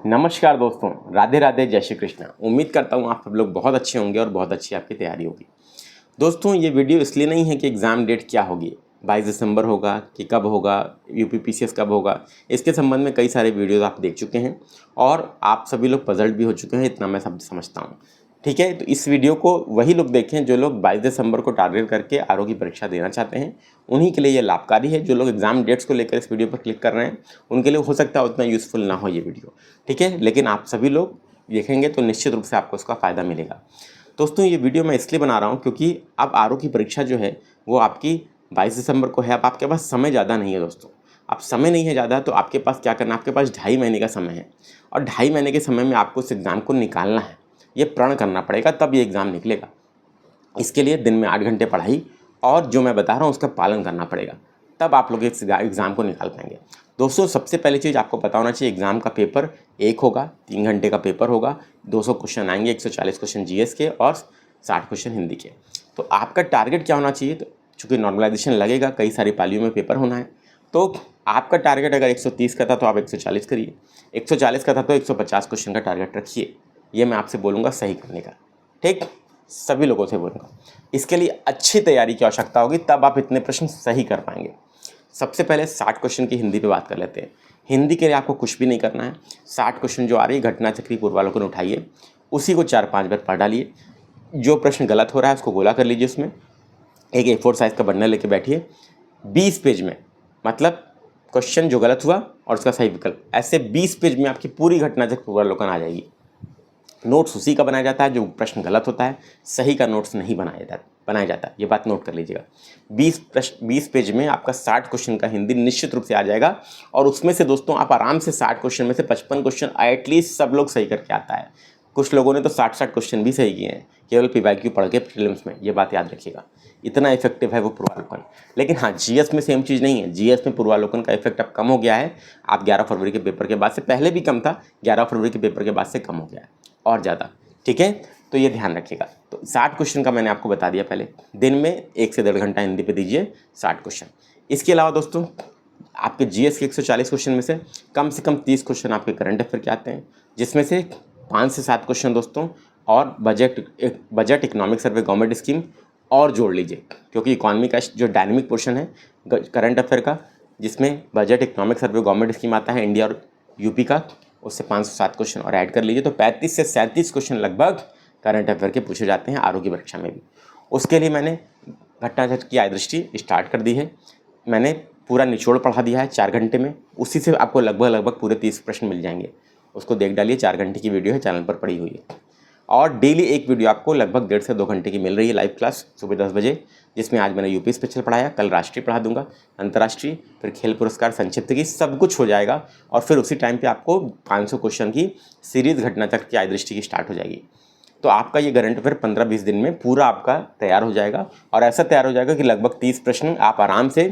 नमस्कार दोस्तों, राधे राधे, जय श्री कृष्ण। उम्मीद करता हूँ आप सब लोग बहुत अच्छे होंगे और बहुत अच्छी आपकी तैयारी होगी। दोस्तों, ये वीडियो इसलिए नहीं है कि एग्ज़ाम डेट क्या होगी, 22 दिसंबर होगा कि कब होगा, यूपीपीसीएस कब होगा। इसके संबंध में कई सारे वीडियोज़ आप देख चुके हैं और आप सभी लोग पजल्ड भी हो चुके हैं, इतना मैं सब समझता हूँ। ठीक है, तो इस वीडियो को वही लोग देखें जो लोग 22 दिसंबर को टारगेट करके आरओ की परीक्षा देना चाहते हैं। उन्हीं के लिए ये लाभकारी है। जो लोग एग्ज़ाम डेट्स को लेकर इस वीडियो पर क्लिक कर रहे हैं, उनके लिए हो सकता है उतना यूज़फुल ना हो ये वीडियो। ठीक है, लेकिन आप सभी लोग देखेंगे तो निश्चित रूप से आपको उसका फ़ायदा मिलेगा। दोस्तों, ये वीडियो मैं इसलिए बना रहा हूँ क्योंकि अब आरओ की परीक्षा जो है वो आपकी 22 दिसंबर को है। अब आपके पास समय ज़्यादा नहीं है दोस्तों। अब समय नहीं है ज़्यादा, तो आपके पास क्या करना है, आपके पास 2.5 महीने का समय है और 2.5 महीने के समय में आपको इस एग्ज़ाम को निकालना है। ये प्रण करना पड़ेगा, तब ये एग्ज़ाम निकलेगा। इसके लिए दिन में 8 घंटे पढ़ाई और जो मैं बता रहा हूँ उसका पालन करना पड़ेगा, तब आप लोग इस एग्ज़ाम को निकाल पाएंगे। दोस्तों, सबसे पहली चीज़ आपको पता होना चाहिए, एग्ज़ाम का पेपर एक होगा, 3 घंटे का पेपर होगा, 200 क्वेश्चन आएंगे, 140 क्वेश्चन जीएस के और 60 क्वेश्चन हिंदी के। तो आपका टारगेट क्या होना चाहिए, तो चूँकि नॉर्मलाइजेशन लगेगा, कई सारी पालियों में पेपर होना है, तो आपका टारगेट अगर 130 का था तो आप 140 करिए, 140 का था तो 150 क्वेश्चन का टारगेट रखिए। ये मैं आपसे बोलूँगा सही करने का। ठीक, सभी लोगों से बोलूँगा। इसके लिए अच्छी तैयारी की आवश्यकता होगी, तब आप इतने प्रश्न सही कर पाएंगे। सबसे पहले 60 क्वेश्चन की हिंदी पे बात कर लेते हैं। हिंदी के लिए आपको कुछ भी नहीं करना है। 60 क्वेश्चन जो आ रही है, घटना चक्री पूर्वालोकन उठाइए, उसी को 4-5 बार पढ़ डालिए। जो प्रश्न गलत हो रहा है उसको गोला कर लीजिए, उसमें एक A4 साइज़ का बंडल लेके बैठिए। 20 पेज में, मतलब क्वेश्चन जो गलत हुआ और उसका सही विकल्प, ऐसे 20 पेज में आपकी पूरी घटना चक्र पूर्वालोकन आ जाएगी। नोट्स उसी का बनाया जाता है जो प्रश्न गलत होता है, सही का नोट्स नहीं बनाया जाता। ये बात नोट कर लीजिएगा। 20 पेज में आपका 60 क्वेश्चन का हिंदी निश्चित रूप से आ जाएगा और उसमें से दोस्तों आप आराम से 60 क्वेश्चन में से 55 क्वेश्चन एटलीस्ट सब लोग सही करके आता है। कुछ लोगों ने तो 60 क्वेश्चन भी सही किए हैं केवल पीवाईक्यू पढ़ के प्रीलिम्स में। ये बात याद रखिएगा, इतना इफेक्टिव है वो पूर्वालोकन। लेकिन हाँ, जीएस में सेम चीज़ नहीं है। जीएस में पूर्वालोकन का इफेक्ट अब कम हो गया है। आप 11 फरवरी के पेपर के बाद से, पहले भी कम था, 11 फरवरी के पेपर के बाद से कम हो गया है और ज़्यादा। ठीक है, तो ये ध्यान रखिएगा। तो 60 क्वेश्चन का मैंने आपको बता दिया पहले। दिन में 1 से 1.5 घंटा हिंदी पे दीजिए 60 क्वेश्चन। इसके अलावा दोस्तों, आपके जीएस के 140 क्वेश्चन में से कम 30 क्वेश्चन आपके करंट अफेयर के आते हैं, जिसमें से 5 से 7 क्वेश्चन दोस्तों और budget, economic survey, government scheme और जोड़ लीजिए, क्योंकि इकॉनमी का जो डायनेमिक पोर्शन है करंट अफेयर का, जिसमें budget, economic survey, government scheme आता है इंडिया और यूपी का, उससे 5 से 7 क्वेश्चन और ऐड कर लीजिए, तो 35 से 37 क्वेश्चन लगभग करंट अफेयर के पूछे जाते हैं आरओ की परीक्षा में भी। उसके लिए मैंने घटना चक्र की दृष्टि स्टार्ट कर दी है। मैंने पूरा निचोड़ पढ़ा दिया है 4 घंटे में। उसी से आपको लगभग पूरे 30 प्रश्न मिल जाएंगे। उसको देख डालिए, 4 घंटे की वीडियो है, चैनल पर पड़ी हुई है। और डेली एक वीडियो आपको लगभग 1.5 से 2 घंटे की मिल रही है, लाइव क्लास सुबह 10 बजे, जिसमें आज मैंने यूपी स्पेशल पढ़ाया, कल राष्ट्रीय पढ़ा दूंगा, अंतर्राष्ट्रीय, फिर खेल पुरस्कार, संक्षिप्त की, सब कुछ हो जाएगा। और फिर उसी टाइम पे आपको 500 क्वेश्चन की सीरीज़ घटना चक्र की दृष्टि की स्टार्ट हो जाएगी। तो आपका ये करंट अफेयर 15-20 दिन में पूरा आपका तैयार हो जाएगा और ऐसा तैयार हो जाएगा कि लगभग 30 प्रश्न आप आराम से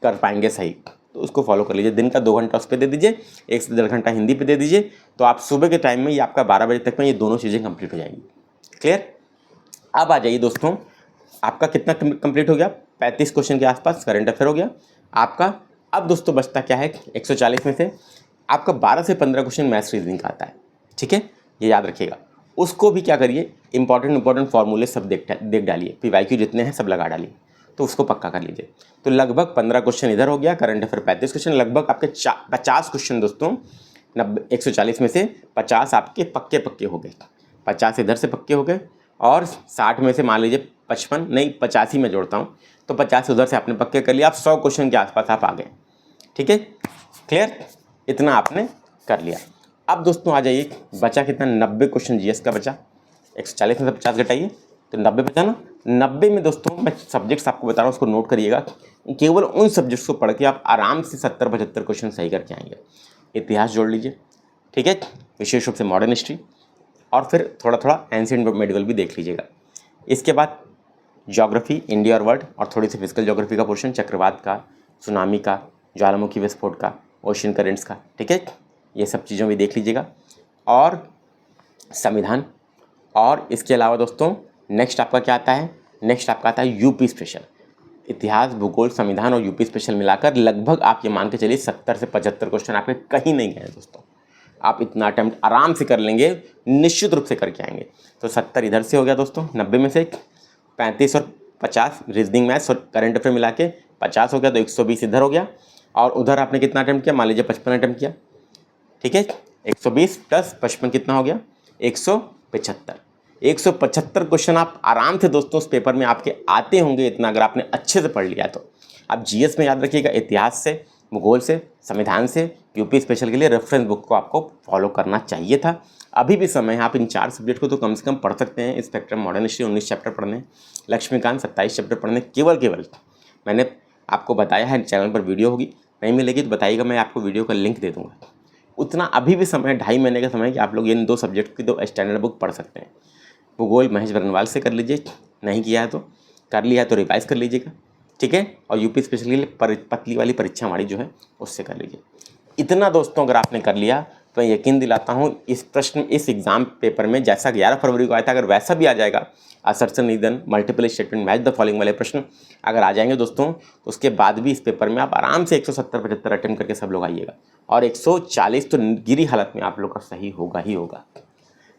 कर पाएंगे सही। तो उसको फॉलो कर लीजिए। दिन का 2 घंटा उस पर दे दीजिए, 1 से 1.5 घंटा हिंदी पे दे दीजिए, तो आप सुबह के टाइम में ये आपका 12 बजे तक में ये दोनों चीज़ें कंप्लीट हो जाएंगी। क्लियर? अब आ जाइए दोस्तों, आपका कितना कंप्लीट हो गया, 35 क्वेश्चन के आसपास करंट अफेयर हो गया आपका। अब दोस्तों बचता क्या है, 140 में से आपका 12 से 15 क्वेश्चन मैथ्स रीजनिंग का आता है। ठीक है, ये याद रखिएगा। उसको भी क्या करिए, इंपॉर्टेंट फार्मूले सब देख डालिए, पीवाईक्यू जितने हैं सब लगा डालिए, तो उसको पक्का कर लीजिए। तो लगभग 15 क्वेश्चन इधर हो गया, करंट अफेयर 35 क्वेश्चन, लगभग आपके 50 क्वेश्चन दोस्तों 140 में से 50 आपके पक्के हो गए। 50 इधर से पक्के हो गए और 60 में से मान लीजिए 55 नहीं 85 में जोड़ता हूँ, तो 50 उधर से आपने पक्के कर लिया। आप 100 क्वेश्चन के आसपास आप आ गए। ठीक है, क्लियर? इतना आपने कर लिया। अब दोस्तों आ जाइए, बचा कितना, 90 क्वेश्चन जीएस का बचा। 140 में से 50 घटाइए तो 90 बचा ना। 90 में दोस्तों मैं सब्जेक्ट्स आपको बता रहा हूँ, उसको नोट करिएगा। केवल उन सब्जेक्ट्स को पढ़ के आप आराम से 70-75 क्वेश्चन सही करके आएंगे। इतिहास जोड़ लीजिए, ठीक है, विशेष रूप से मॉडर्न हिस्ट्री, और फिर थोड़ा थोड़ा एंशिएंट मेडिवल भी देख लीजिएगा। इसके बाद ज्योग्राफी, इंडिया और वर्ल्ड, और थोड़ी सी फिजिकल ज्योग्राफी का पोर्शन, चक्रवात का, सुनामी का, ज्वालामुखी विस्फोट का, ओशन करेंट्स का। ठीक है, ये सब चीज़ों भी देख लीजिएगा। और संविधान, और इसके अलावा दोस्तों नेक्स्ट आपका क्या आता है, नेक्स्ट आपका आता है यूपी स्पेशल। इतिहास, भूगोल, संविधान और यूपी स्पेशल मिलाकर लगभग आप ये मान के चलिए 70 से 75 क्वेश्चन आपके कहीं नहीं गए हैं दोस्तों। आप इतना अटैम्प्ट आराम से कर लेंगे, निश्चित रूप से करके आएंगे। तो 70 इधर से हो गया दोस्तों, 90 में से 35 और 50 रीजनिंग मैथ्स और करंट अफेयर मिला के 50 हो गया, तो 120 इधर हो गया। और उधर आपने कितना अटैम्प्ट किया, मान लीजिए 55 अटैम्प्ट किया, ठीक है। 120 प्लस 55 कितना हो गया, 175। 175 क्वेश्चन आप आराम से दोस्तों उस पेपर में आपके आते होंगे, इतना अगर आपने अच्छे से पढ़ लिया तो। आप जीएस में याद रखिएगा, इतिहास से, भूगोल से, संविधान से, यूपी स्पेशल के लिए रेफरेंस बुक को आपको फॉलो करना चाहिए था। अभी भी समय है, आप इन 4 सब्जेक्ट को तो कम से कम पढ़ सकते हैं। स्पेक्ट्रम मॉडर्न हिस्ट्री 19 चैप्टर पढ़ने, लक्ष्मीकांत 27 चैप्टर पढ़ने, केवल मैंने आपको बताया है। चैनल पर वीडियो होगी, नहीं मिलेगी तो बताइएगा, मैं आपको वीडियो का लिंक दे दूँगा। उतना अभी भी समय, 2.5 महीने का समय कि आप लोग इन 2 सब्जेक्ट की 2 स्टैंडर्ड बुक पढ़ सकते हैं। भूगोल महेश बरनवाल से कर लीजिए, नहीं किया है तो, कर लिया है तो रिवाइज कर लीजिएगा, ठीक है। और यूपी स्पेशल के लिए पतली वाली परीक्षा हमारी जो है उससे कर लीजिए। इतना दोस्तों अगर आपने कर लिया तो मैं यकीन दिलाता हूँ इस एग्ज़ाम पेपर में जैसा 11 फरवरी को आया था, अगर वैसा भी आ जाएगा, असर्शन निधन, multiple statement, match the following वाले प्रश्न अगर आ जाएंगे दोस्तों, तो उसके बाद भी इस पेपर में आप आराम से 170-75 अटेम्प्ट करके सब लोग आइएगा। और 140 तो गिरी हालत में आप लोग का सही होगा ही होगा,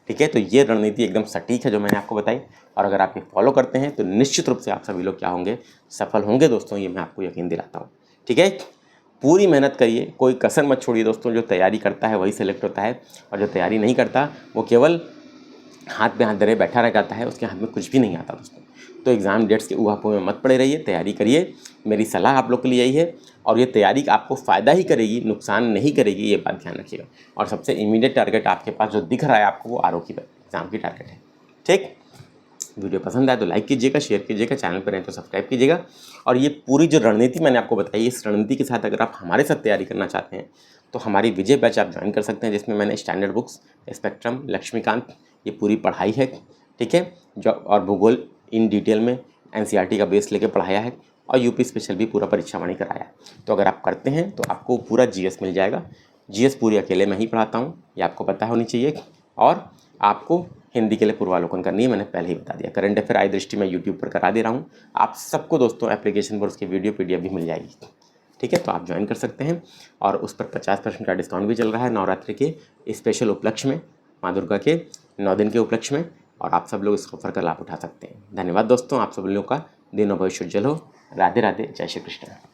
ठीक है। तो ये रणनीति एकदम सटीक है जो मैंने आपको बताई, और अगर आप ये फॉलो करते हैं तो निश्चित रूप से आप सभी लोग क्या होंगे, सफल होंगे दोस्तों, ये मैं आपको यकीन दिलाता हूँ, ठीक है। पूरी मेहनत करिए, कोई कसर मत छोड़िए दोस्तों। जो तैयारी करता है वही सेलेक्ट होता है, और जो तैयारी नहीं करता वो केवल हाथ पे हाथ धरे बैठा रह जाता है, उसके हाथ में कुछ भी नहीं आता दोस्तों। तो एग्ज़ाम डेट्स के ऊहापोह में मत पड़े रहिए, तैयारी करिए। मेरी सलाह आप लोग के लिए यही है, और ये तैयारी आपको फ़ायदा ही करेगी, नुकसान नहीं करेगी, ये बात ध्यान रखिएगा। और सबसे इमीडिएट टारगेट आपके पास जो दिख रहा है आपको, वो आरओ की एग्ज़ाम की टारगेट है, ठीक। वीडियो पसंद आए तो लाइक कीजिएगा, शेयर कीजिएगा, चैनल पर रहें तो सब्सक्राइब कीजिएगा। और ये पूरी जो रणनीति मैंने आपको बताई, इस रणनीति के साथ अगर आप हमारे साथ तैयारी करना चाहते हैं तो हमारी विजय बैच आप ज्वाइन कर सकते हैं, जिसमें मैंने स्टैंडर्ड बुक्स, स्पेक्ट्रम, लक्ष्मीकांत, ये पूरी पढ़ाई है, ठीक है। जो और भूगोल इन डिटेल में एनसीईआरटी का बेस लेके पढ़ाया है, और यूपी स्पेशल भी पूरा परीक्षावाणी कराया है। तो अगर आप करते हैं तो आपको पूरा जीएस मिल जाएगा। जीएस पूरी अकेले मैं ही पढ़ाता हूँ, ये आपको पता होनी चाहिए। और आपको हिंदी के लिए पूर्वावलोकन करनी है, मैंने पहले ही बता दिया। करंट अफेयर आई दृष्टि मैं यूट्यूब पर करा दे रहा हूँ आप सबको दोस्तों, एप्लीकेशन पर उसकी वीडियो PDF भी मिल जाएगी, ठीक है। तो आप ज्वाइन कर सकते हैं, और उस पर 50% का डिस्काउंट भी चल रहा है नवरात्रि के स्पेशल उपलक्ष्य में, माँ दुर्गा के 9 दिन के उपलक्ष्य में, और आप सब लोग इस ऑफर का लाभ उठा सकते हैं। धन्यवाद दोस्तों, आप सब लोगों का दिन और भविष्य उज्जवल हो। राधे राधे, जय श्री कृष्ण।